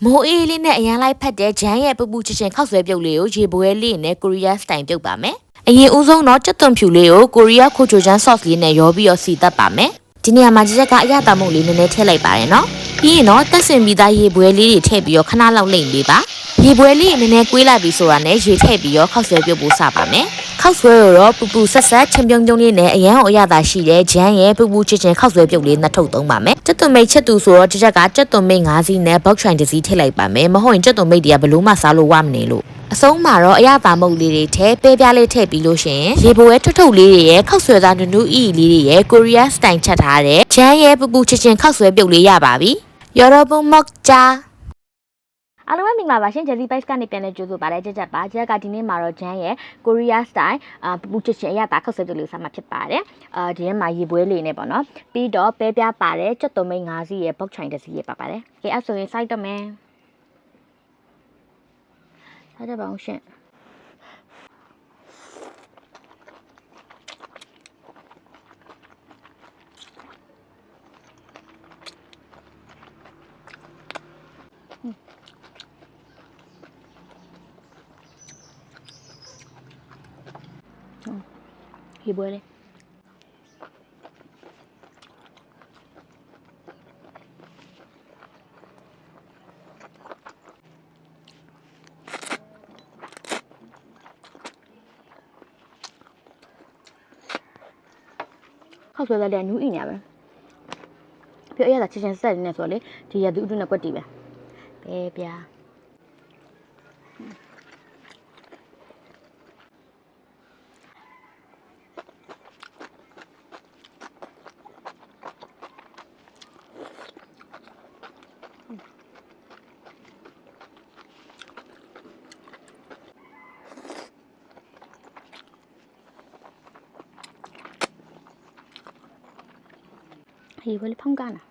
မိုးအေးလေးနဲ့အရန်လိုက်ဖတ်တဲ့ဂျန်ရဲ့ပပူချစ်ချင်းခောက်ဆွဲပြုတ်လေးကိုရေပွဲလေးနဲ့ကိုရီးယားစတိုင်ပြုတ်ပါမယ်။အရင်ဦးဆုံးတော့ကြက်သွန်ဖြူလေးကိုကိုရီးယားခိုချိုချန်ဆော့စ်လေးနဲ့ရောပြီးတော့စီတက်ပါမယ်။ဒီနေရာမှာကြက်ကအရသာမုတ်လေးနည်းနည်းထည့်လိုက်ပါတယ်နော်။ပြီးရင်တော့တက်စင်ပြီးသားရေပွဲလေးတွေထည့်ပြီးတော့ခဏလောက်လိမ့်ပေးပါ။ရေပွဲလေးနည်းနည်းကွေးလိုက်ပြီးဆိုတာနဲ့ရေထည့်ပြီးတော့ခောက်ဆွဲပြုတ်ဖို့စပါမယ်။ခောက်ဆွဲကိုတော့ပူဆက်ဆက်ချင်းပြုံးပြုံးလေးနဲ့အရန်အရသာရှိတဲ့ဂျန်ရဲ့ပပူချစ်ချင်းခောက်ဆွဲပြုတ်လေးနှစ်ထုပ်သုံးပါမယ်။ကြက်သွန်မိတ်ချက်သူဆိုတော့ကြက်ကကြက်သွန်မိတ်၅စီးနဲ့ဘောက်ချွိုင်တစ်စီးထည့်လိုက်ပါမယ်။မဟုတ်ရင်ကြက်သွန်မိတ်တွေကဘလို့မှစားလို့ဝမနေလို့အဆုံးမှာတော့အရသာမုတ်လေးတွေထည့်ပဲပြားလေးထည့်ပြီးလို့ရှိရင်ရေပွဲထုတ်လေးတွေရဲ့ခောက်ဆွဲသားနူးနူးအီလေးတွေရဲ့ကိုရီးယားစတိုင်ချက်ထားတဲ့ဂျန်ရဲ့ပပူချစ်ချင်းခောက်ဆွဲပြုတ်လေးရပါပြီ။ယော်ရိုဘုံမော့ချာအားလုံးပဲမင်္ဂလာပါရှင်ဂျယ်လီဘိုက်စ်ကနေပြန်လဲကြိုးဆိုပါရစေကြက်ပါဂျက်ကဒီနေ့မှာတော့ဂျန်ရဲ့ကိုရီးယားစတိုင်ပပူချစ်ချင်းအရသာခောက်ဆွဲပြုတ်လေးစားမှာဖြစ်ပါတယ်ဒီထဲမှာရေပွဲလေးနဲ့ပေါ့နော်ပြီးတော့ပဲပြားပါတယ်ကြက်သွန်မိတ်၅စီးရဲ့ဘောက်ချွိုင်တစ်စီးရဲ့ပါပါတယ်ကဲအဲ့ဆိုရင်စိုက်တော့မယ်စိုက်တော့ပါအောင်ရှင်ရေပွဲလေးခောက်ဆွဲတဲ့နူးအီနေပဲပြရတာချစ်ချင်းဆက်နေဆိုလေဒီရသူ့အတွင်းနဲ့ကွက်တီပဲပြားရေပွဲလေးဖုံးကားနာ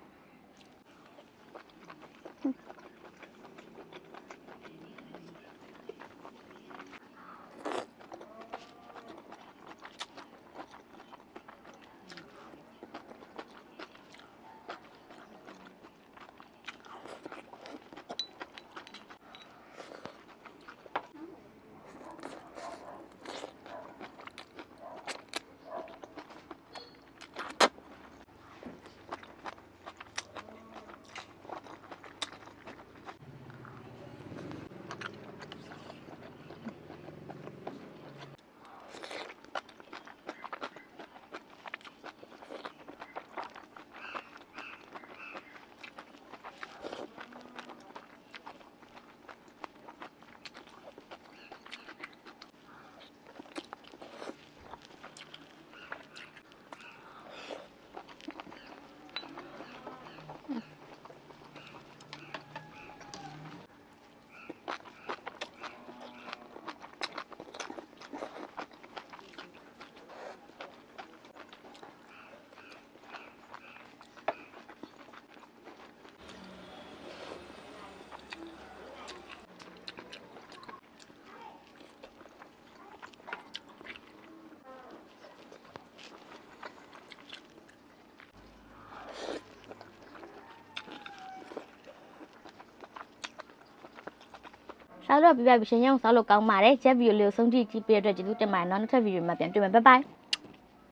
စားလို့ပြပြရှင်ရအောင်စားလို့ကောင်းပါတယ်ချက်ဗီဒီယိုလေးကိုဆုံးကြည့်ကြည့်ပေးတဲ့အတွက်ကျေးဇူးတင်ပါတယ်နောက်ထပ်ဗီဒီယိုမှာပြန်တွေ့မယ်ဘိုင်ဘိုင်